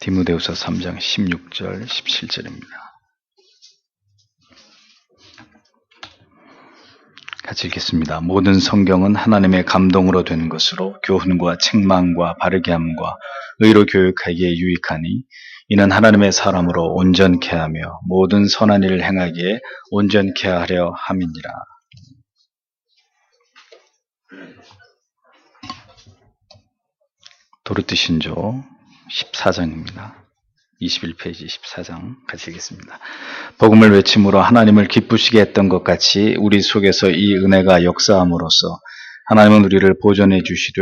디모데후서 3장 16절 17절입니다. 같이 읽겠습니다. 모든 성경은 하나님의 감동으로 된 것으로 교훈과 책망과 바르게 함과 의로 교육하기에 유익하니 이는 하나님의 사람으로 온전케 하며 모든 선한 일을 행하기에 온전케 하려 함이니라. 도르트신조 14장입니다. 21페이지 14장 같이 읽겠습니다. 복음을 외침으로 하나님을 기쁘시게 했던 것 같이 우리 속에서 이 은혜가 역사함으로써 하나님은 우리를 보존해 주시되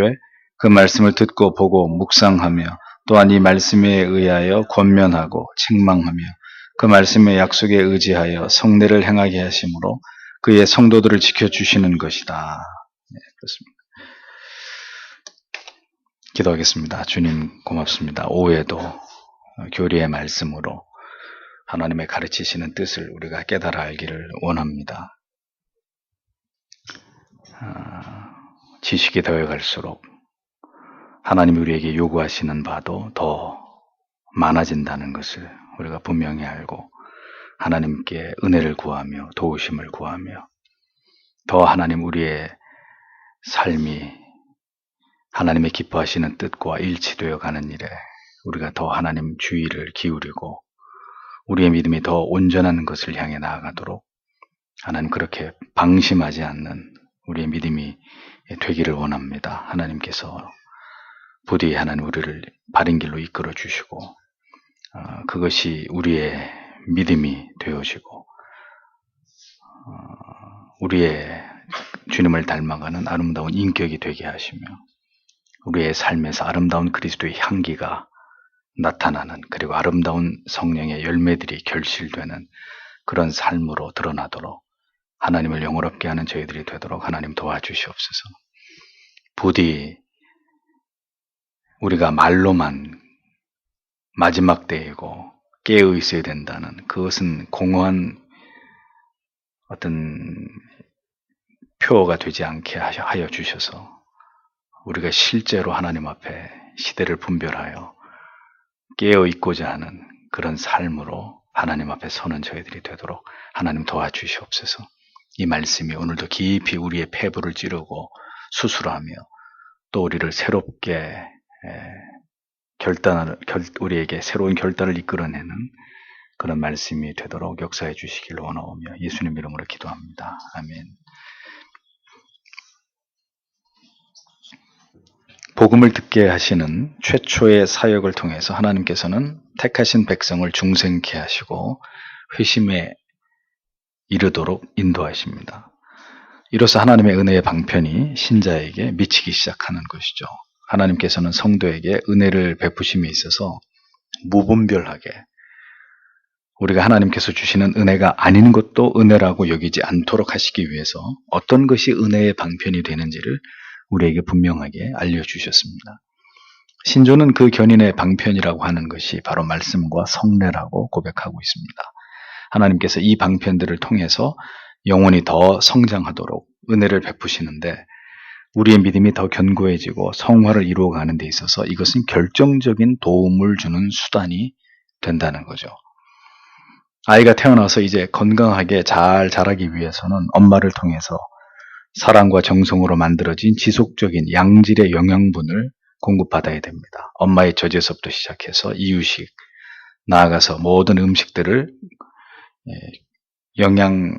그 말씀을 듣고 보고 묵상하며 또한 이 말씀에 의하여 권면하고 책망하며 그 말씀의 약속에 의지하여 성례를 행하게 하심으로 그의 성도들을 지켜주시는 것이다. 네, 그렇습니다. 기도하겠습니다. 주님 고맙습니다. 오후에도 교리의 말씀으로 하나님의 가르치시는 뜻을 우리가 깨달아 알기를 원합니다. 지식이 더해갈수록 하나님이 우리에게 요구하시는 바도 더 많아진다는 것을 우리가 분명히 알고 하나님께 은혜를 구하며 도우심을 구하며 더 하나님 우리의 삶이 하나님의 기뻐하시는 뜻과 일치되어 가는 일에 우리가 더 하나님 주의를 기울이고 우리의 믿음이 더 온전한 것을 향해 나아가도록 하나님 그렇게 방심하지 않는 우리의 믿음이 되기를 원합니다. 하나님께서 부디 하나님 우리를 바른 길로 이끌어 주시고 그것이 우리의 믿음이 되어지고 우리의 주님을 닮아가는 아름다운 인격이 되게 하시며 우리의 삶에서 아름다운 그리스도의 향기가 나타나는 그리고 아름다운 성령의 열매들이 결실되는 그런 삶으로 드러나도록 하나님을 영원롭게 하는 저희들이 되도록 하나님 도와주시옵소서. 부디 우리가 말로만 마지막 때이고 깨어 있어야 된다는 그것은 공허한 어떤 표어가 되지 않게 하여 주셔서 우리가 실제로 하나님 앞에 시대를 분별하여 깨어 있고자 하는 그런 삶으로 하나님 앞에 서는 저희들이 되도록 하나님 도와주시옵소서. 이 말씀이 오늘도 깊이 우리의 폐부를 찌르고 수술하며 또 우리를 새롭게 우리에게 새로운 결단을 이끌어내는 그런 말씀이 되도록 역사해 주시기를 원하오며 예수님 이름으로 기도합니다. 아멘. 복음을 듣게 하시는 최초의 사역을 통해서 하나님께서는 택하신 백성을 중생케 하시고 회심에 이르도록 인도하십니다. 이로써 하나님의 은혜의 방편이 신자에게 미치기 시작하는 것이죠. 하나님께서는 성도에게 은혜를 베푸심에 있어서 무분별하게 우리가 하나님께서 주시는 은혜가 아닌 것도 은혜라고 여기지 않도록 하시기 위해서 어떤 것이 은혜의 방편이 되는지를 우리에게 분명하게 알려주셨습니다. 신조는 그 견인의 방편이라고 하는 것이 바로 말씀과 성례라고 고백하고 있습니다. 하나님께서 이 방편들을 통해서 영혼이 더 성장하도록 은혜를 베푸시는데 우리의 믿음이 더 견고해지고 성화를 이루어가는 데 있어서 이것은 결정적인 도움을 주는 수단이 된다는 거죠. 아이가 태어나서 이제 건강하게 잘 자라기 위해서는 엄마를 통해서 사랑과 정성으로 만들어진 지속적인 양질의 영양분을 공급받아야 됩니다. 엄마의 젖에서부터 시작해서 이유식, 나아가서 모든 음식들을 영양의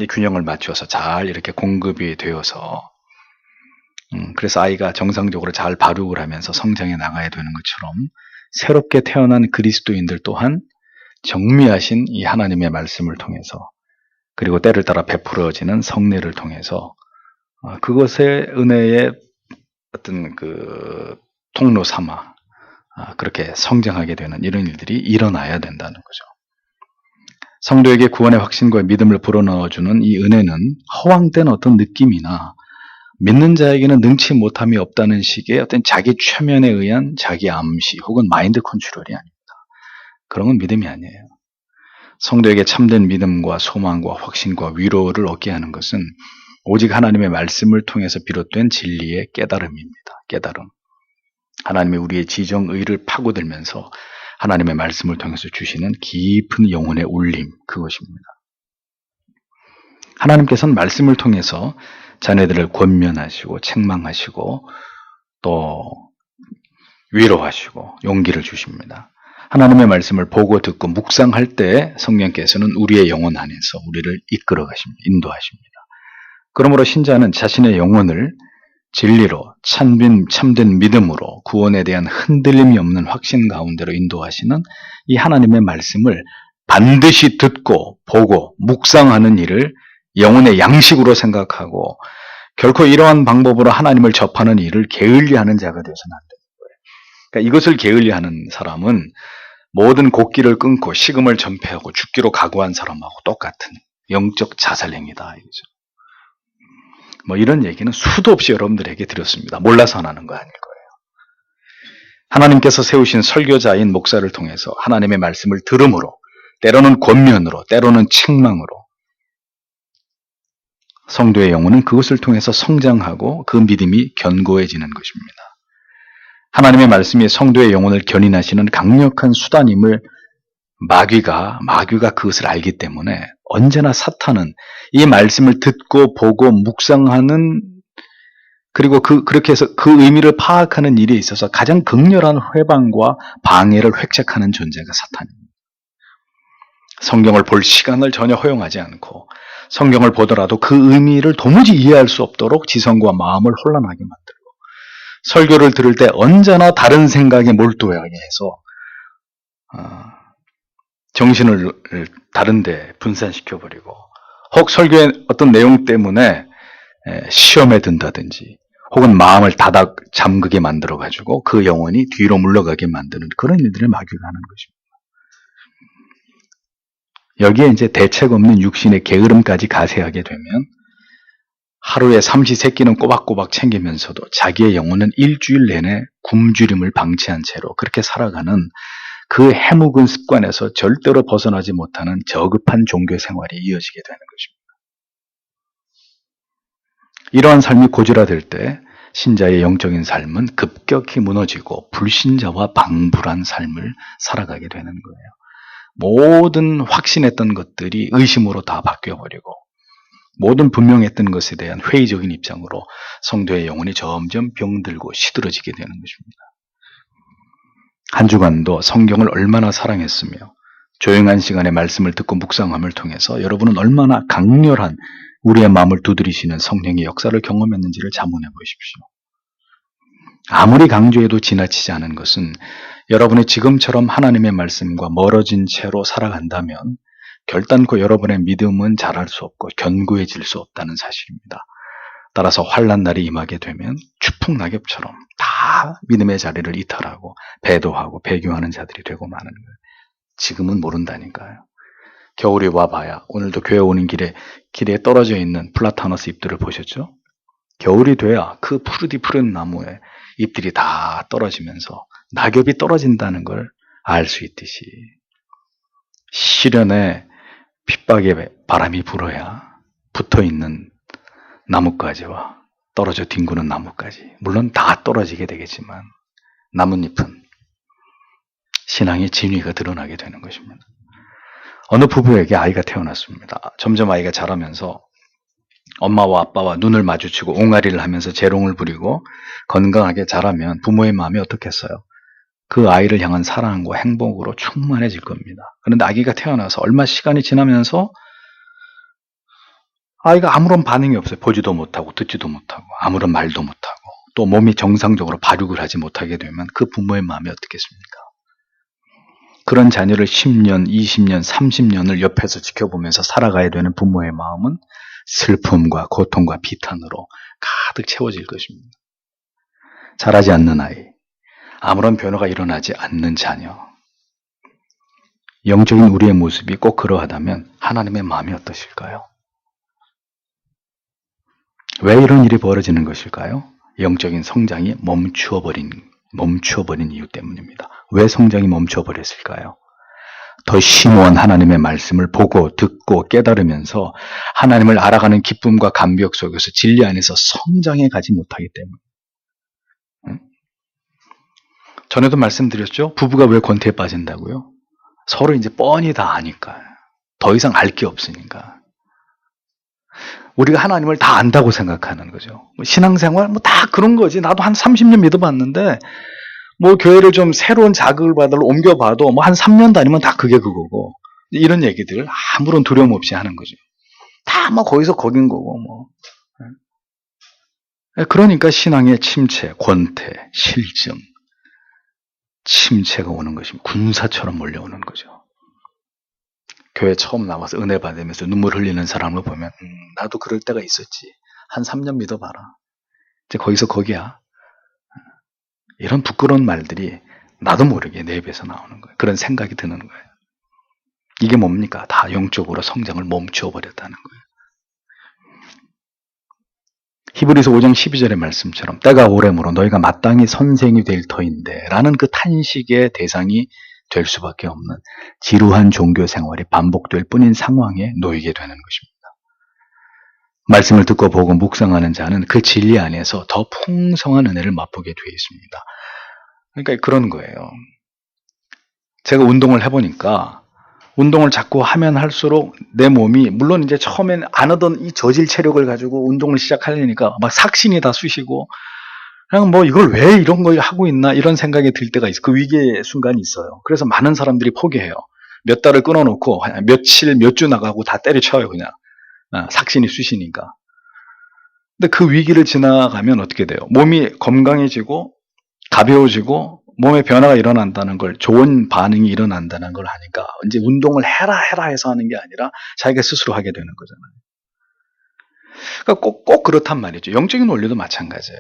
균형을 맞춰서 잘 이렇게 공급이 되어서 그래서 아이가 정상적으로 잘 발육을 하면서 성장해 나가야 되는 것처럼 새롭게 태어난 그리스도인들 또한 정미하신 이 하나님의 말씀을 통해서 그리고 때를 따라 베풀어지는 성례를 통해서 그것의 은혜의 어떤 그 통로 삼아 그렇게 성장하게 되는 이런 일들이 일어나야 된다는 거죠. 성도에게 구원의 확신과 믿음을 불어넣어주는 이 은혜는 허황된 어떤 느낌이나 믿는 자에게는 능치 못함이 없다는 식의 어떤 자기 최면에 의한 자기 암시 혹은 마인드 컨트롤이 아닙니다. 그런 건 믿음이 아니에요. 성도에게 참된 믿음과 소망과 확신과 위로를 얻게 하는 것은 오직 하나님의 말씀을 통해서 비롯된 진리의 깨달음입니다. 깨달음. 하나님의 우리의 지정의를 파고들면서 하나님의 말씀을 통해서 주시는 깊은 영혼의 울림, 그것입니다. 하나님께서는 말씀을 통해서 자녀들을 권면하시고 책망하시고 또 위로하시고 용기를 주십니다. 하나님의 말씀을 보고 듣고 묵상할 때 성령께서는 우리의 영혼 안에서 우리를 이끌어 가십니다. 인도하십니다. 그러므로 신자는 자신의 영혼을 진리로 참된 믿음으로 구원에 대한 흔들림이 없는 확신 가운데로 인도하시는 이 하나님의 말씀을 반드시 듣고 보고 묵상하는 일을 영혼의 양식으로 생각하고 결코 이러한 방법으로 하나님을 접하는 일을 게을리하는 자가 되어서는 안 되는 거예요. 그러니까 이것을 게을리하는 사람은 모든 곡기를 끊고 식음을 전폐하고 죽기로 각오한 사람하고 똑같은 영적 자살행위다. 이거죠. 이런 얘기는 수도 없이 여러분들에게 드렸습니다. 몰라서 안 하는 거 아닐 거예요. 하나님께서 세우신 설교자인 목사를 통해서 하나님의 말씀을 들음으로, 때로는 권면으로, 때로는 책망으로 성도의 영혼은 그것을 통해서 성장하고 그 믿음이 견고해지는 것입니다. 하나님의 말씀이 성도의 영혼을 견인하시는 강력한 수단임을 마귀가 그것을 알기 때문에 언제나 사탄은 이 말씀을 듣고 보고 묵상하는, 그리고 그렇게 해서 그 의미를 파악하는 일에 있어서 가장 극렬한 회방과 방해를 획책하는 존재가 사탄입니다. 성경을 볼 시간을 전혀 허용하지 않고 성경을 보더라도 그 의미를 도무지 이해할 수 없도록 지성과 마음을 혼란하게 만들고 설교를 들을 때 언제나 다른 생각에 몰두하게 해서 정신을 다른 데 분산시켜버리고 혹 설교의 어떤 내용 때문에 시험에 든다든지 혹은 마음을 닫아 잠그게 만들어가지고 그 영혼이 뒤로 물러가게 만드는 그런 일들을 마귀가 하는 것입니다. 여기에 이제 대책 없는 육신의 게으름까지 가세하게 되면 하루에 삼시세끼는 꼬박꼬박 챙기면서도 자기의 영혼은 일주일 내내 굶주림을 방치한 채로 그렇게 살아가는 그 해묵은 습관에서 절대로 벗어나지 못하는 저급한 종교 생활이 이어지게 되는 것입니다. 이러한 삶이 고질화될 때 신자의 영적인 삶은 급격히 무너지고 불신자와 방불한 삶을 살아가게 되는 거예요. 모든 확신했던 것들이 의심으로 다 바뀌어버리고 모든 분명했던 것에 대한 회의적인 입장으로 성도의 영혼이 점점 병들고 시들어지게 되는 것입니다. 한 주간도 성경을 얼마나 사랑했으며 조용한 시간에 말씀을 듣고 묵상함을 통해서 여러분은 얼마나 강렬한 우리의 마음을 두드리시는 성령의 역사를 경험했는지를 자문해 보십시오. 아무리 강조해도 지나치지 않은 것은 여러분이 지금처럼 하나님의 말씀과 멀어진 채로 살아간다면 결단코 여러분의 믿음은 자랄 수 없고 견고해질 수 없다는 사실입니다. 따라서 환난 날이 임하게 되면 추풍낙엽처럼 다 믿음의 자리를 이탈하고 배도하고 배교하는 자들이 되고 마는 거예요. 지금은 모른다니까요. 겨울이 와봐야 오늘도 교회 오는 길에 떨어져 있는 플라타너스 잎들을 보셨죠? 겨울이 돼야 그 푸르디푸른 나무에 잎들이 다 떨어지면서 낙엽이 떨어진다는 걸 알 수 있듯이 시련에 핍박에 바람이 불어야 붙어있는 나뭇가지와 떨어져 뒹구는 나뭇가지, 물론 다 떨어지게 되겠지만 나뭇잎은 신앙의 진위가 드러나게 되는 것입니다. 어느 부부에게 아이가 태어났습니다. 점점 아이가 자라면서 엄마와 아빠와 눈을 마주치고 옹알이를 하면서 재롱을 부리고 건강하게 자라면 부모의 마음이 어떻겠어요? 그 아이를 향한 사랑과 행복으로 충만해질 겁니다. 그런데 아기가 태어나서 얼마 시간이 지나면서 아이가 아무런 반응이 없어요. 보지도 못하고 듣지도 못하고 아무런 말도 못하고 또 몸이 정상적으로 발육을 하지 못하게 되면 그 부모의 마음이 어떻겠습니까? 그런 자녀를 10년, 20년, 30년을 옆에서 지켜보면서 살아가야 되는 부모의 마음은 슬픔과 고통과 비탄으로 가득 채워질 것입니다. 자라지 않는 아이, 아무런 변화가 일어나지 않는 자녀, 영적인 우리의 모습이 꼭 그러하다면 하나님의 마음이 어떠실까요? 왜 이런 일이 벌어지는 것일까요? 영적인 성장이 멈추어버린 이유 때문입니다. 왜 성장이 멈춰버렸을까요? 더 심오한 하나님의 말씀을 보고 듣고 깨달으면서 하나님을 알아가는 기쁨과 감격 속에서 진리 안에서 성장해 가지 못하기 때문에. 전에도 말씀드렸죠? 부부가 왜 권태에 빠진다고요? 서로 이제 뻔히 다 아니까. 더 이상 알 게 없으니까. 우리가 하나님을 다 안다고 생각하는 거죠. 신앙생활 뭐 다 그런 거지. 나도 한 30년 믿어봤는데 뭐 교회를 좀 새로운 자극을 받으러 옮겨봐도 뭐 한 3년 다니면 다 그게 그거고. 이런 얘기들을 아무런 두려움 없이 하는 거죠. 다 뭐 거기서 거긴 거고 뭐. 그러니까 신앙의 침체, 권태, 실증, 침체가 오는 것입니다. 군사처럼 몰려오는 거죠. 교회 처음 나와서 은혜 받으면서 눈물 흘리는 사람을 보면 나도 그럴 때가 있었지. 한 3년 믿어봐라. 이제 거기서 거기야. 이런 부끄러운 말들이 나도 모르게 내 입에서 나오는 거예요. 그런 생각이 드는 거예요. 이게 뭡니까? 다 영적으로 성장을 멈추어 버렸다는 거예요. 히브리서 5장 12절의 말씀처럼 때가 오래므로 너희가 마땅히 선생이 될 터인데 라는 그 탄식의 대상이 될 수밖에 없는 지루한 종교 생활이 반복될 뿐인 상황에 놓이게 되는 것입니다. 말씀을 듣고 보고 묵상하는 자는 그 진리 안에서 더 풍성한 은혜를 맛보게 되어 있습니다. 그러니까 그런 거예요. 제가 운동을 해보니까 운동을 자꾸 하면 할수록 내 몸이 물론 이제 처음엔 안 하던 이 저질 체력을 가지고 운동을 시작하려니까 막 삭신이 다 쑤시고 그냥 뭐 이걸 왜 이런 걸 하고 있나 이런 생각이 들 때가 있어요. 그 위기의 순간이 있어요. 그래서 많은 사람들이 포기해요. 몇 달을 끊어놓고 며칠 몇 주 나가고 다 때려쳐요 그냥. 삭신이 쑤시니까. 근데 그 위기를 지나가면 어떻게 돼요? 몸이 건강해지고 가벼워지고 몸에 변화가 일어난다는 걸, 좋은 반응이 일어난다는 걸 하니까 이제 운동을 해라 해서 하는 게 아니라 자기가 스스로 하게 되는 거잖아요. 그러니까 꼭 그렇단 말이죠. 영적인 원리도 마찬가지예요.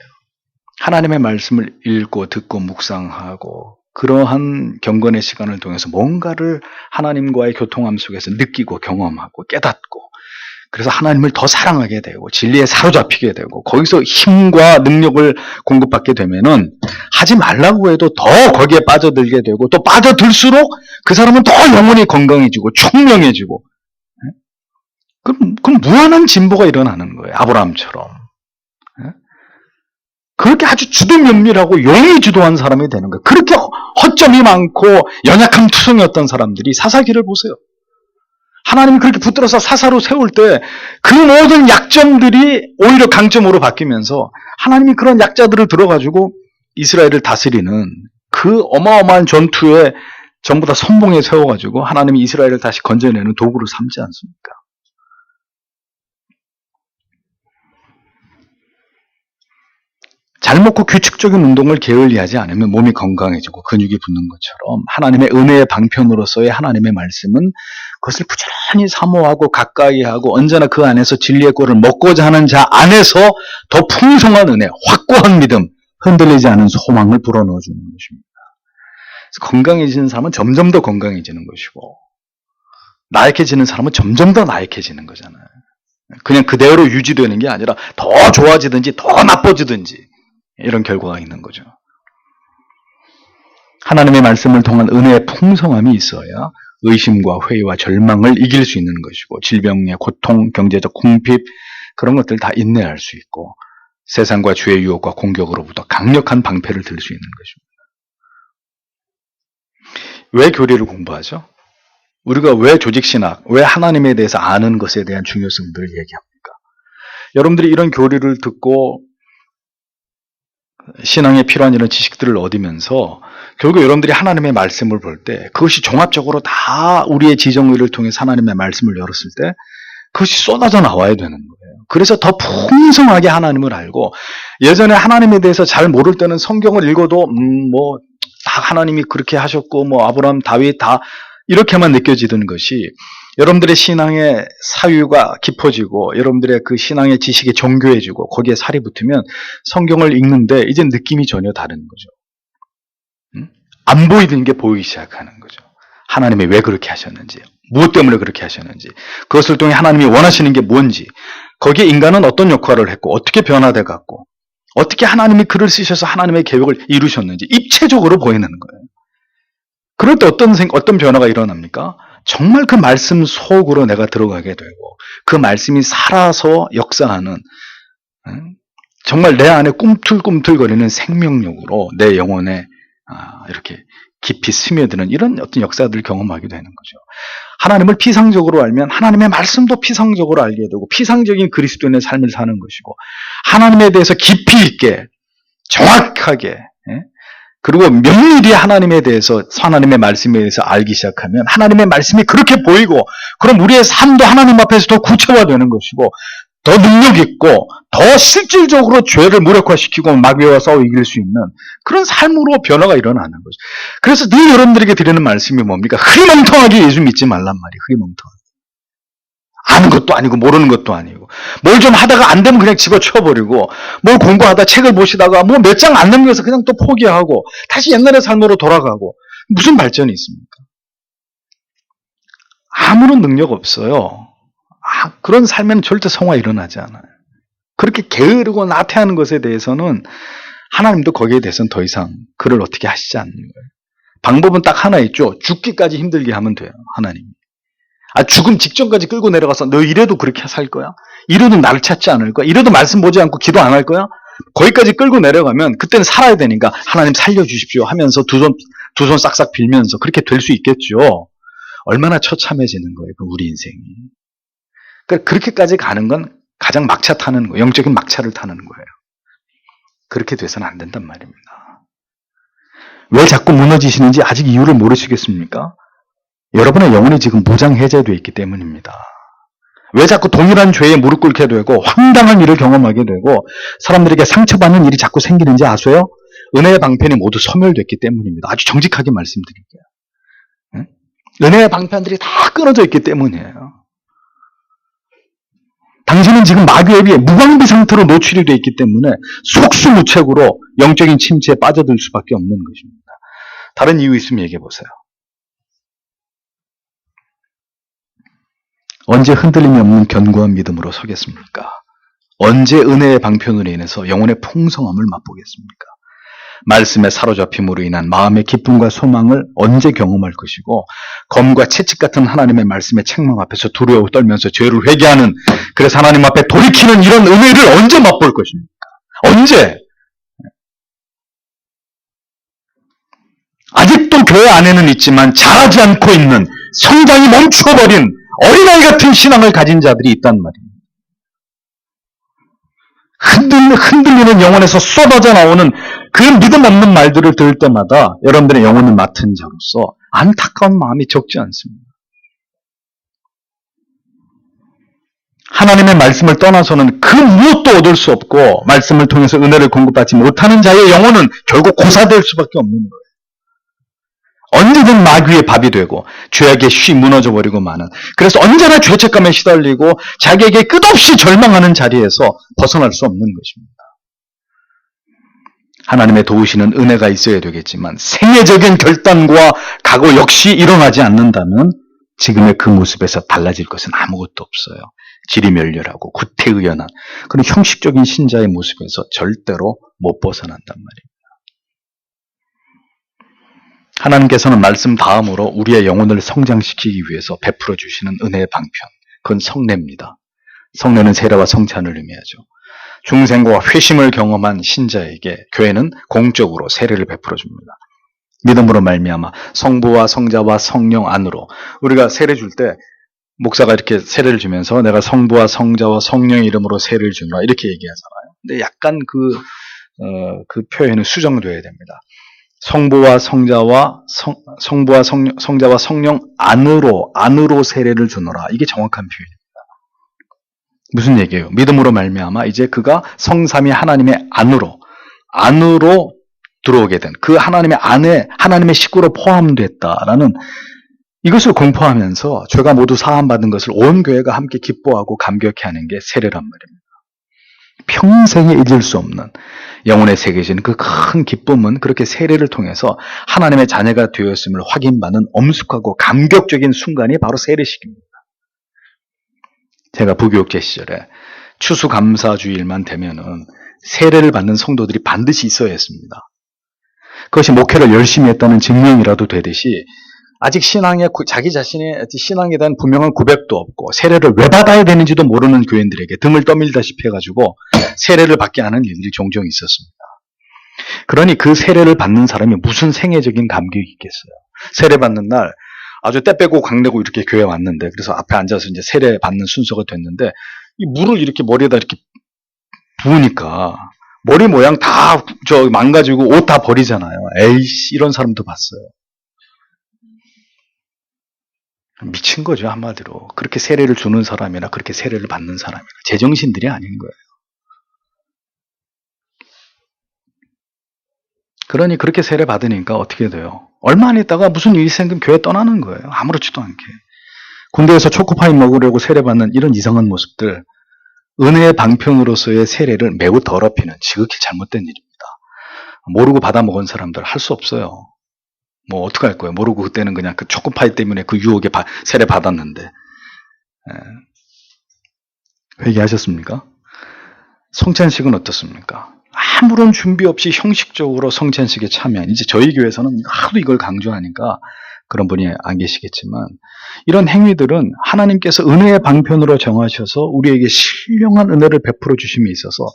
하나님의 말씀을 읽고 듣고 묵상하고 그러한 경건의 시간을 통해서 뭔가를 하나님과의 교통함 속에서 느끼고 경험하고 깨닫고 그래서 하나님을 더 사랑하게 되고 진리에 사로잡히게 되고 거기서 힘과 능력을 공급받게 되면은 하지 말라고 해도 더 거기에 빠져들게 되고 또 빠져들수록 그 사람은 더 영혼이 건강해지고 총명해지고 그럼 무한한 진보가 일어나는 거예요. 아브라함처럼. 그렇게 아주 주도면밀하고 용이 주도한 사람이 되는 거예요. 그렇게 허점이 많고 연약한 투성이었던 사람들이 사사기를 보세요. 하나님이 그렇게 붙들어서 사사로 세울 때 그 모든 약점들이 오히려 강점으로 바뀌면서 하나님이 그런 약자들을 들어가지고 이스라엘을 다스리는 그 어마어마한 전투에 전부 다 선봉에 세워가지고 하나님이 이스라엘을 다시 건져내는 도구를 삼지 않습니까? 잘 먹고 규칙적인 운동을 게을리하지 않으면 몸이 건강해지고 근육이 붙는 것처럼 하나님의 은혜의 방편으로서의 하나님의 말씀은 그것을 부지런히 사모하고 가까이 하고 언제나 그 안에서 진리의 꼴을 먹고자 하는 자 안에서 더 풍성한 은혜, 확고한 믿음, 흔들리지 않은 소망을 불어넣어 주는 것입니다. 그래서 건강해지는 사람은 점점 더 건강해지는 것이고 나약해지는 사람은 점점 더 나약해지는 거잖아요. 그냥 그대로 유지되는 게 아니라 더 좋아지든지 더 나빠지든지 이런 결과가 있는 거죠. 하나님의 말씀을 통한 은혜의 풍성함이 있어야 의심과 회의와 절망을 이길 수 있는 것이고 질병의 고통, 경제적 궁핍 그런 것들 다 인내할 수 있고 세상과 죄의 유혹과 공격으로부터 강력한 방패를 들 수 있는 것입니다. 왜 교리를 공부하죠? 우리가 왜 조직신학, 왜 하나님에 대해서 아는 것에 대한 중요성들을 얘기합니까? 여러분들이 이런 교리를 듣고 신앙에 필요한 이런 지식들을 얻으면서 결국 여러분들이 하나님의 말씀을 볼 때 그것이 종합적으로 다 우리의 지정의를 통해서 하나님의 말씀을 열었을 때 그것이 쏟아져 나와야 되는 거예요. 그래서 더 풍성하게 하나님을 알고 예전에 하나님에 대해서 잘 모를 때는 성경을 읽어도 뭐 다 하나님이 그렇게 하셨고 뭐 아브라함, 다윗 다 이렇게만 느껴지던 것이 여러분들의 신앙의 사유가 깊어지고 여러분들의 그 신앙의 지식이 정교해지고 거기에 살이 붙으면 성경을 읽는데 이제 느낌이 전혀 다른 거죠. 안 보이던 게 보이기 시작하는 거죠. 하나님이 왜 그렇게 하셨는지, 무엇 때문에 그렇게 하셨는지, 그것을 통해 하나님이 원하시는 게 뭔지, 거기에 인간은 어떤 역할을 했고 어떻게 변화돼 갔고 어떻게 하나님이 글을 쓰셔서 하나님의 계획을 이루셨는지 입체적으로 보이는 거예요. 그럴 때 어떤 변화가 일어납니까? 정말 그 말씀 속으로 내가 들어가게 되고 그 말씀이 살아서 역사하는 정말 내 안에 꿈틀꿈틀거리는 생명력으로 내 영혼에 이렇게 깊이 스며드는 이런 어떤 역사들을 경험하게 되는 거죠. 하나님을 피상적으로 알면 하나님의 말씀도 피상적으로 알게 되고 피상적인 그리스도인의 삶을 사는 것이고 하나님에 대해서 깊이 있게 정확하게 그리고 면밀히 하나님에 대해서 하나님의 말씀에 대해서 알기 시작하면 하나님의 말씀이 그렇게 보이고 그럼 우리의 삶도 하나님 앞에서 더 구체화되는 것이고 더 능력 있고 더 실질적으로 죄를 무력화시키고 마귀와 싸워 이길 수 있는 그런 삶으로 변화가 일어나는 거죠. 그래서 늘 여러분들에게 드리는 말씀이 뭡니까? 흐리멍텅하게 예수 믿지 말란 말이에요. 흐리멍텅하게. 아는 것도 아니고 모르는 것도 아니고 뭘 좀 하다가 안 되면 그냥 집어쳐버리고 뭘 공부하다 책을 보시다가 뭐 몇 장 안 넘겨서 그냥 또 포기하고 다시 옛날의 삶으로 돌아가고 무슨 발전이 있습니까? 아무런 능력 없어요. 그런 삶에는 절대 성화 일어나지 않아요. 그렇게 게으르고 나태하는 것에 대해서는 하나님도 거기에 대해서는 더 이상 그를 어떻게 하시지 않는 거예요. 방법은 딱 하나 있죠. 죽기까지 힘들게 하면 돼요. 하나님이. 죽음 직전까지 끌고 내려가서 너 이래도 그렇게 살 거야? 이래도 나를 찾지 않을 거야? 이래도 말씀 보지 않고 기도 안 할 거야? 거기까지 끌고 내려가면 그때는 살아야 되니까 하나님 살려주십시오 하면서 두 손 싹싹 빌면서 그렇게 될 수 있겠죠. 얼마나 처참해지는 거예요. 우리 인생이. 그러니까 그렇게까지 가는 건 가장 막차 타는 거예요. 영적인 막차를 타는 거예요. 그렇게 돼서는 안 된단 말입니다. 왜 자꾸 무너지시는지 아직 이유를 모르시겠습니까? 여러분의 영혼이 지금 무장해제되어 있기 때문입니다. 왜 자꾸 동일한 죄에 무릎 꿇게 되고 황당한 일을 경험하게 되고 사람들에게 상처받는 일이 자꾸 생기는지 아세요? 은혜의 방편이 모두 소멸됐기 때문입니다. 아주 정직하게 말씀드릴게요. 은혜의 방편들이 다 끊어져 있기 때문이에요. 당신은 지금 마귀에 비해 무방비 상태로 노출이 되어 있기 때문에 속수무책으로 영적인 침체에 빠져들 수밖에 없는 것입니다. 다른 이유 있으면 얘기해 보세요. 언제 흔들림이 없는 견고한 믿음으로 서겠습니까? 언제 은혜의 방편으로 인해서 영혼의 풍성함을 맛보겠습니까? 말씀에 사로잡힘으로 인한 마음의 기쁨과 소망을 언제 경험할 것이고 검과 채찍 같은 하나님의 말씀의 책망 앞에서 두려워 떨면서 죄를 회개하는 그래서 하나님 앞에 돌이키는 이런 은혜를 언제 맛볼 것입니까? 언제? 아직도 교회 안에는 있지만 자라지 않고 있는 성장이 멈추어버린 어린아이 같은 신앙을 가진 자들이 있단 말입니다. 흔들리는 영혼에서 쏟아져 나오는 그 믿음 없는 말들을 들을 때마다 여러분들의 영혼을 맡은 자로서 안타까운 마음이 적지 않습니다. 하나님의 말씀을 떠나서는 그 무엇도 얻을 수 없고 말씀을 통해서 은혜를 공급받지 못하는 자의 영혼은 결국 고사될 수밖에 없는 거예요. 언제든 마귀의 밥이 되고 죄악에 쉬 무너져 버리고 마는 그래서 언제나 죄책감에 시달리고 자기에게 끝없이 절망하는 자리에서 벗어날 수 없는 것입니다. 하나님의 도우시는 은혜가 있어야 되겠지만 생애적인 결단과 각오 역시 일어나지 않는다면 지금의 그 모습에서 달라질 것은 아무것도 없어요. 지리멸렬하고 구태의연한 그런 형식적인 신자의 모습에서 절대로 못 벗어난단 말입니다. 하나님께서는 말씀 다음으로 우리의 영혼을 성장시키기 위해서 베풀어 주시는 은혜의 방편, 그건 성례입니다. 성례는 세례와 성찬을 의미하죠. 중생과 회심을 경험한 신자에게 교회는 공적으로 세례를 베풀어 줍니다. 믿음으로 말미암아 성부와 성자와 성령 안으로 우리가 세례 줄 때 목사가 이렇게 세례를 주면서 내가 성부와 성자와 성령의 이름으로 세례를 주노라 이렇게 얘기하잖아요. 근데 약간 그 표현은 수정돼야 됩니다. 성부와 성자와 성자와 성령 안으로 세례를 주노라. 이게 정확한 표현입니다. 무슨 얘기예요? 믿음으로 말미암아 이제 그가 성삼위 하나님의 안으로 들어오게 된 그 하나님의 안에 하나님의 식구로 포함됐다라는 이것을 공포하면서 죄가 모두 사함받은 것을 온 교회가 함께 기뻐하고 감격해하는 게 세례란 말입니다. 평생에 잊을 수 없는 영혼에 새겨진 그 큰 기쁨은 그렇게 세례를 통해서 하나님의 자녀가 되었음을 확인받는 엄숙하고 감격적인 순간이 바로 세례식입니다. 제가 부교육제 시절에 추수감사주일만 되면은 세례를 받는 성도들이 반드시 있어야 했습니다. 그것이 목회를 열심히 했다는 증명이라도 되듯이 아직 자기 자신의 신앙에 대한 분명한 고백도 없고 세례를 왜 받아야 되는지도 모르는 교인들에게 등을 떠밀다시피 해가지고 세례를 받게 하는 일들이 종종 있었습니다. 그러니 그 세례를 받는 사람이 무슨 생애적인 감격이 있겠어요. 세례 받는 날 아주 때 빼고 강내고 이렇게 교회 왔는데, 그래서 앞에 앉아서 이제 세례 받는 순서가 됐는데, 이 물을 이렇게 머리에다 이렇게 부으니까 머리 모양 다 망가지고 옷 다 버리잖아요. 에이씨, 이런 사람도 봤어요. 미친 거죠, 한마디로. 그렇게 세례를 주는 사람이나 그렇게 세례를 받는 사람이나 제정신들이 아닌 거예요. 그러니 그렇게 세례 받으니까 어떻게 돼요? 얼마 안 있다가 무슨 일이 생기면 교회 떠나는 거예요. 아무렇지도 않게. 군대에서 초코파이 먹으려고 세례 받는 이런 이상한 모습들, 은혜의 방편으로서의 세례를 매우 더럽히는 지극히 잘못된 일입니다. 모르고 받아 먹은 사람들 할 수 없어요. 뭐 어떡할 거예요? 모르고 그때는 그냥 그 초코파이 때문에 그 유혹에 세례 받았는데. 회개하셨습니까? 성찬식은 어떻습니까? 아무런 준비 없이 형식적으로 성찬식에 참여한, 이제 저희 교회에서는 하도 이걸 강조하니까 그런 분이 안 계시겠지만, 이런 행위들은 하나님께서 은혜의 방편으로 정하셔서 우리에게 신령한 은혜를 베풀어 주심에 있어서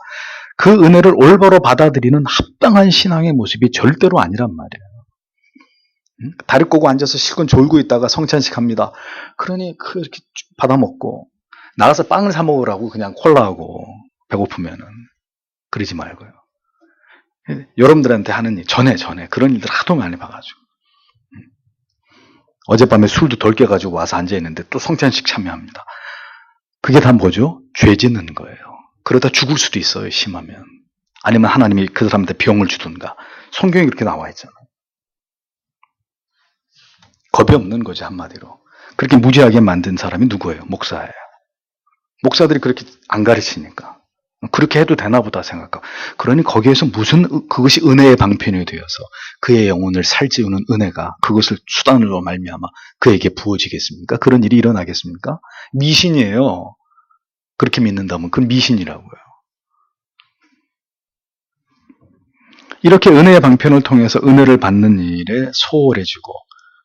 그 은혜를 올바로 받아들이는 합당한 신앙의 모습이 절대로 아니란 말이에요. 다리 꼬고 앉아서 실컷 졸고 있다가 성찬식 합니다. 그러니 그렇게 받아먹고 나가서 빵을 사 먹으라고 그냥 콜라하고 배고프면은 그러지 말고요. 여러분들한테 하는 일, 전에 그런 일들 하도 많이 봐가지고, 어젯밤에 술도 덜 깨가지고 와서 앉아있는데 또 성찬식 참여합니다. 그게 다 뭐죠? 죄 짓는 거예요. 그러다 죽을 수도 있어요, 심하면. 아니면 하나님이 그 사람한테 병을 주든가. 성경에 그렇게 나와 있잖아요. 겁이 없는 거죠, 한마디로. 그렇게 무지하게 만든 사람이 누구예요? 목사예요. 목사들이 그렇게 안 가르치니까 그렇게 해도 되나 보다 생각하고, 그러니 거기에서 무슨 그것이 은혜의 방편이 되어서 그의 영혼을 살찌우는 은혜가 그것을 수단으로 말미암아 그에게 부어지겠습니까? 그런 일이 일어나겠습니까? 미신이에요. 그렇게 믿는다면 그건 미신이라고요. 이렇게 은혜의 방편을 통해서 은혜를 받는 일에 소홀해지고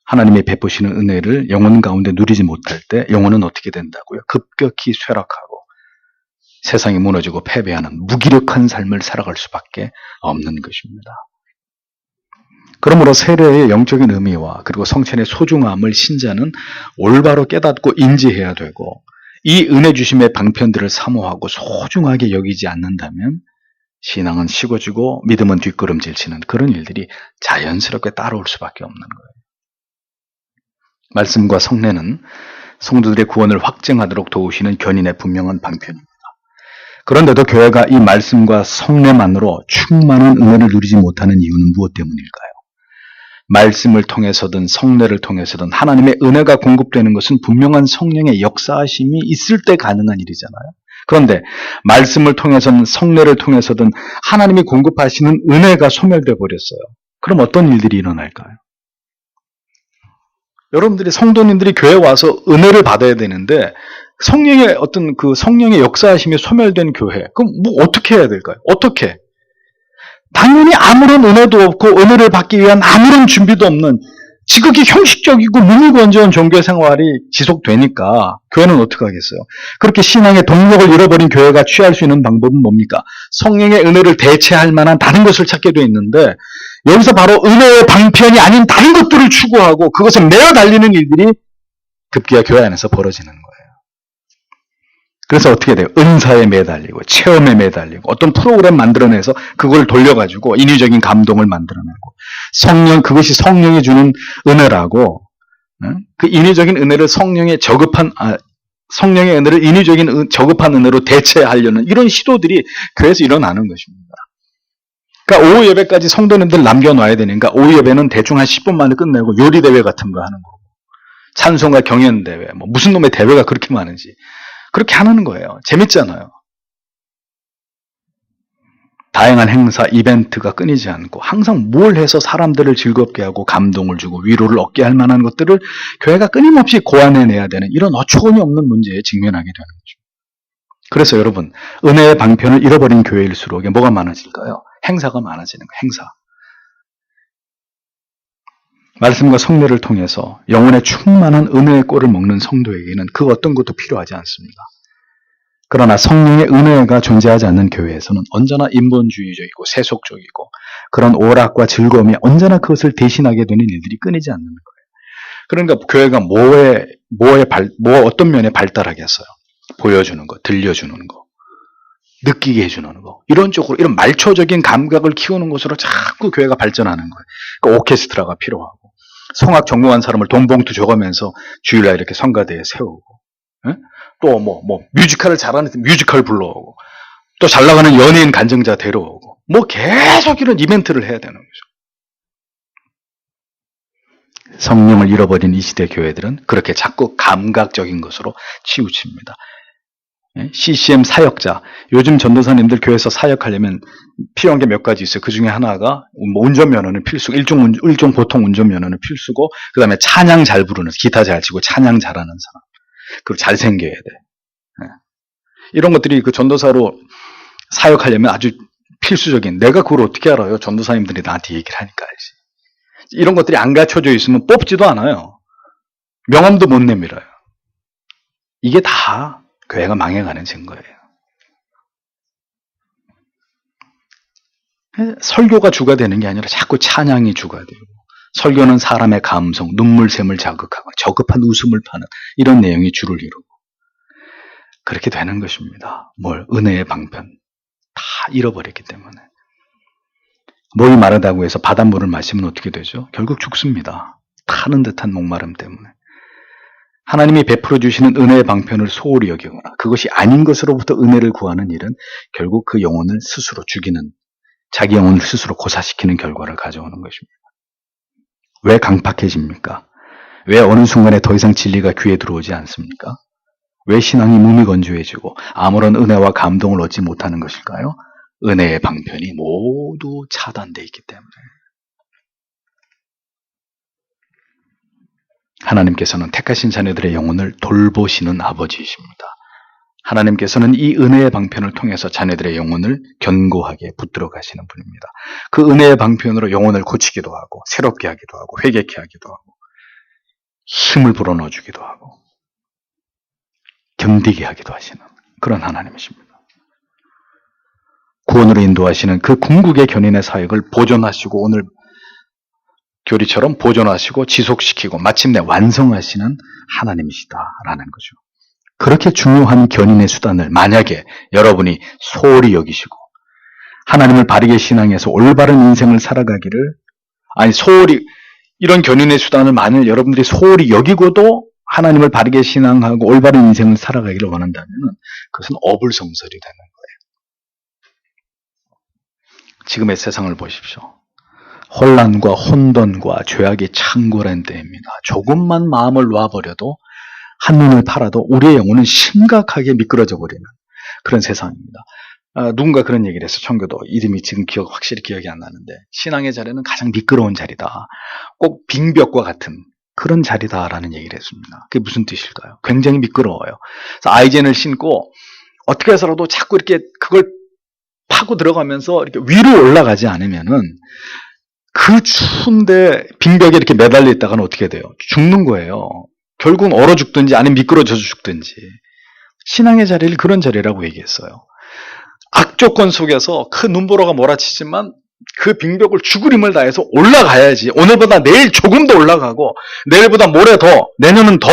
하나님의 베푸시는 은혜를 영혼 가운데 누리지 못할 때 영혼은 어떻게 된다고요? 급격히 쇠락하고 세상이 무너지고 패배하는 무기력한 삶을 살아갈 수밖에 없는 것입니다. 그러므로 세례의 영적인 의미와 그리고 성찬의 소중함을 신자는 올바로 깨닫고 인지해야 되고, 이 은혜 주심의 방편들을 사모하고 소중하게 여기지 않는다면 신앙은 식어지고 믿음은 뒷걸음질 치는 그런 일들이 자연스럽게 따라올 수밖에 없는 거예요. 말씀과 성례는 성도들의 구원을 확증하도록 도우시는 견인의 분명한 방편입니다. 그런데도 교회가 이 말씀과 성례만으로 충만한 은혜를 누리지 못하는 이유는 무엇 때문일까요? 말씀을 통해서든 성례를 통해서든 하나님의 은혜가 공급되는 것은 분명한 성령의 역사하심이 있을 때 가능한 일이잖아요. 그런데 말씀을 통해서든 성례를 통해서든 하나님이 공급하시는 은혜가 소멸되어 버렸어요. 그럼 어떤 일들이 일어날까요? 여러분들이, 성도님들이 교회에 와서 은혜를 받아야 되는데 성령의 어떤 그 성령의 역사하심이 소멸된 교회, 그럼 뭐 어떻게 해야 될까요? 어떻게? 당연히 아무런 은혜도 없고 은혜를 받기 위한 아무런 준비도 없는 지극히 형식적이고 무미건조한 종교 생활이 지속되니까 교회는 어떻게 하겠어요? 그렇게 신앙의 동력을 잃어버린 교회가 취할 수 있는 방법은 뭡니까? 성령의 은혜를 대체할 만한 다른 것을 찾게 돼 있는데, 여기서 바로 은혜의 방편이 아닌 다른 것들을 추구하고 그것을 내어 달리는 일들이 급기야 교회 안에서 벌어지는 거예요. 그래서 어떻게 돼요? 은사에 매달리고 체험에 매달리고 어떤 프로그램 만들어내서 그걸 돌려가지고 인위적인 감동을 만들어내고, 성령, 그것이 성령이 주는 은혜라고, 그 인위적인 은혜를 성령의 은혜를 인위적인 저급한 은혜로 대체하려는 이런 시도들이 교회에서 일어나는 것입니다. 그러니까 오후 예배까지 성도님들 남겨놔야 되니까 오후 예배는 대충 한 10분 만에 끝내고 요리 대회 같은 거 하는 거고, 찬송가 경연 대회, 뭐 무슨 놈의 대회가 그렇게 많은지 그렇게 하는 거예요. 재밌잖아요. 다양한 행사, 이벤트가 끊이지 않고 항상 뭘 해서 사람들을 즐겁게 하고 감동을 주고 위로를 얻게 할 만한 것들을 교회가 끊임없이 고안해내야 되는 이런 어처구니 없는 문제에 직면하게 되는 거죠. 그래서 여러분, 은혜의 방편을 잃어버린 교회일수록 뭐가 많아질까요? 행사가 많아지는 거예요. 행사. 말씀과 성례를 통해서 영혼의 충만한 은혜의 꼴을 먹는 성도에게는 그 어떤 것도 필요하지 않습니다. 그러나 성령의 은혜가 존재하지 않는 교회에서는 언제나 인본주의적이고 세속적이고 그런 오락과 즐거움이 언제나 그것을 대신하게 되는 일들이 끊이지 않는 거예요. 그러니까 교회가 어떤 면에 발달하겠어요? 보여주는 거, 들려주는 거, 느끼게 해주는 거, 이런 쪽으로, 이런 말초적인 감각을 키우는 것으로 자꾸 교회가 발전하는 거예요. 그러니까 오케스트라가 필요하고, 성악 전공한 사람을 돈봉투 줘가면서 주일날 이렇게 성가대에 세우고, 예? 또 뮤지컬을 잘하는 뮤지컬 불러오고, 또 잘 나가는 연예인 간증자 데려오고, 계속 이런 이벤트를 해야 되는 거죠. 성령을 잃어버린 이 시대 교회들은 그렇게 자꾸 감각적인 것으로 치우칩니다. CCM 사역자, 요즘 전도사님들 교회에서 사역하려면 필요한 게 몇 가지 있어요. 그 중에 하나가 운전면허는 필수고, 일종 보통 운전면허는 필수고, 그 다음에 찬양 잘 부르는, 기타 잘 치고 찬양 잘하는 사람, 그리고 잘생겨야 돼. 이런 것들이 그 전도사로 사역하려면 아주 필수적인, 내가 그걸 어떻게 알아요? 전도사님들이 나한테 얘기를 하니까 알지. 이런 것들이 안 갖춰져 있으면 뽑지도 않아요. 명함도 못 내밀어요. 이게 다 교회가 망해가는 증거예요. 설교가 주가 되는 게 아니라 자꾸 찬양이 주가 되고, 설교는 사람의 감성, 눈물샘을 자극하고 저급한 웃음을 파는 이런 내용이 주를 이루고, 그렇게 되는 것입니다. 은혜의 방편 다 잃어버렸기 때문에. 목이 마르다고 해서 바닷물을 마시면 어떻게 되죠? 결국 죽습니다. 타는 듯한 목마름 때문에. 하나님이 베풀어 주시는 은혜의 방편을 소홀히 여기거나 그것이 아닌 것으로부터 은혜를 구하는 일은 결국 그 영혼을 스스로 죽이는, 자기 영혼을 스스로 고사시키는 결과를 가져오는 것입니다. 왜 강팍해집니까? 왜 어느 순간에 더 이상 진리가 귀에 들어오지 않습니까? 왜 신앙이 무미건조해지고 아무런 은혜와 감동을 얻지 못하는 것일까요? 은혜의 방편이 모두 차단되어 있기 때문에. 하나님께서는 택하신 자녀들의 영혼을 돌보시는 아버지이십니다. 하나님께서는 이 은혜의 방편을 통해서 자녀들의 영혼을 견고하게 붙들어 가시는 분입니다. 그 은혜의 방편으로 영혼을 고치기도 하고, 새롭게 하기도 하고, 회개케 하기도 하고, 힘을 불어넣어 주기도 하고, 견디게 하기도 하시는 그런 하나님이십니다. 구원으로 인도하시는 그 궁극의 견인의 사역을 보존하시고, 오늘 교리처럼 보존하시고 지속시키고 마침내 완성하시는 하나님이시다라는 거죠. 그렇게 중요한 견인의 수단을 만약에 여러분이 소홀히 여기시고 하나님을 바르게 신앙해서 올바른 인생을 살아가기를, 소홀히, 이런 견인의 수단을 만일 여러분들이 소홀히 여기고도 하나님을 바르게 신앙하고 올바른 인생을 살아가기를 원한다면 그것은 어불성설이 되는 거예요. 지금의 세상을 보십시오. 혼란과 혼돈과 죄악이 창궐한 때입니다. 조금만 마음을 놔버려도, 한눈을 팔아도 우리의 영혼은 심각하게 미끄러져 버리는 그런 세상입니다. 누군가 그런 얘기를 했어. 청교도 이름이 지금 확실히 기억이 안 나는데, 신앙의 자리는 가장 미끄러운 자리다. 꼭 빙벽과 같은 그런 자리다라는 얘기를 했습니다. 그게 무슨 뜻일까요? 굉장히 미끄러워요. 그래서 아이젠을 신고 어떻게 해서라도 자꾸 이렇게 그걸 파고 들어가면서 이렇게 위로 올라가지 않으면은 그 추운데 빙벽에 이렇게 매달려 있다가는 어떻게 돼요? 죽는 거예요. 결국은 얼어 죽든지 아니면 미끄러져서 죽든지. 신앙의 자리를 그런 자리라고 얘기했어요. 악조건 속에서 그 눈보라가 몰아치지만 그 빙벽을 죽을 힘을 다해서 올라가야지. 오늘보다 내일 조금 더 올라가고, 내일보다 모레 더, 내년은 더,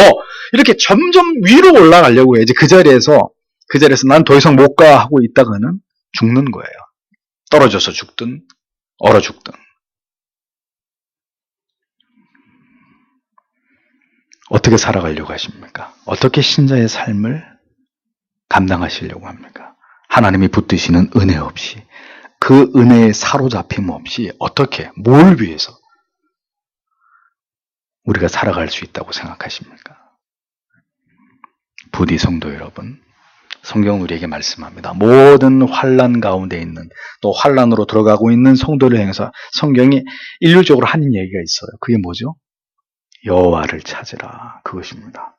이렇게 점점 위로 올라가려고 해야지. 그 자리에서 난 더 이상 못 가 하고 있다가는 죽는 거예요. 떨어져서 죽든 얼어 죽든. 어떻게 살아가려고 하십니까? 어떻게 신자의 삶을 감당하시려고 합니까? 하나님이 붙드시는 은혜 없이, 그 은혜에 사로잡힘 없이 어떻게, 뭘 위해서 우리가 살아갈 수 있다고 생각하십니까? 부디 성도 여러분, 성경은 우리에게 말씀합니다. 모든 환난 가운데 있는, 또 환난으로 들어가고 있는 성도를 향해서 성경이 일률적으로 하는 얘기가 있어요. 그게 뭐죠? 여호와를 찾으라. 그것입니다.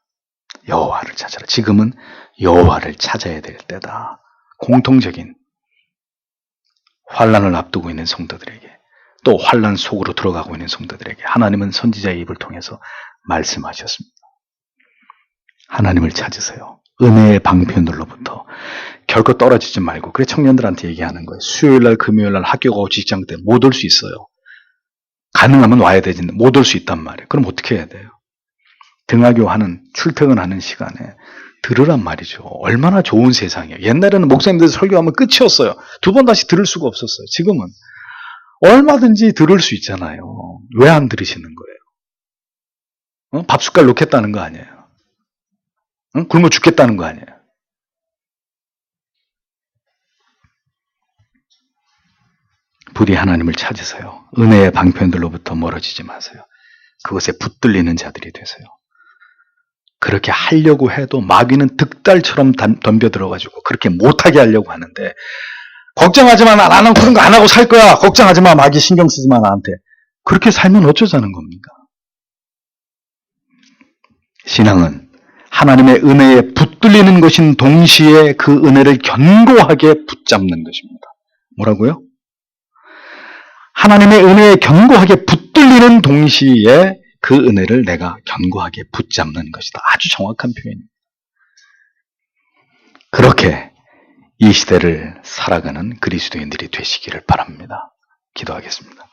여호와를 찾으라. 지금은 여호와를 찾아야 될 때다. 공통적인 환난을 앞두고 있는 성도들에게, 또 환난 속으로 들어가고 있는 성도들에게 하나님은 선지자의 입을 통해서 말씀하셨습니다. 하나님을 찾으세요. 은혜의 방편들로부터 결코 떨어지지 말고, 그래 청년들한테 얘기하는 거예요. 수요일날 금요일날 학교 가고 직장 때 못 올 수 있어요. 가능하면 와야 되는데 못 올 수 있단 말이에요. 그럼 어떻게 해야 돼요? 등하교하는 출퇴근하는 시간에 들으란 말이죠. 얼마나 좋은 세상이에요. 옛날에는 목사님들 설교하면 끝이었어요. 두 번 다시 들을 수가 없었어요. 지금은 얼마든지 들을 수 있잖아요. 왜 안 들으시는 거예요? 밥숟갈 놓겠다는 거 아니에요. 굶어 죽겠다는 거 아니에요. 부디 하나님을 찾으세요. 은혜의 방편들로부터 멀어지지 마세요. 그것에 붙들리는 자들이 되세요. 그렇게 하려고 해도 마귀는 득달처럼 덤벼들어가지고 그렇게 못하게 하려고 하는데, 걱정하지 마, 나는 그런 거 안 하고 살 거야. 걱정하지 마, 마귀 신경 쓰지 마, 나한테. 그렇게 살면 어쩌자는 겁니까? 신앙은 하나님의 은혜에 붙들리는 것인 동시에 그 은혜를 견고하게 붙잡는 것입니다. 뭐라고요? 하나님의 은혜에 견고하게 붙들리는 동시에 그 은혜를 내가 견고하게 붙잡는 것이다. 아주 정확한 표현입니다. 그렇게 이 시대를 살아가는 그리스도인들이 되시기를 바랍니다. 기도하겠습니다.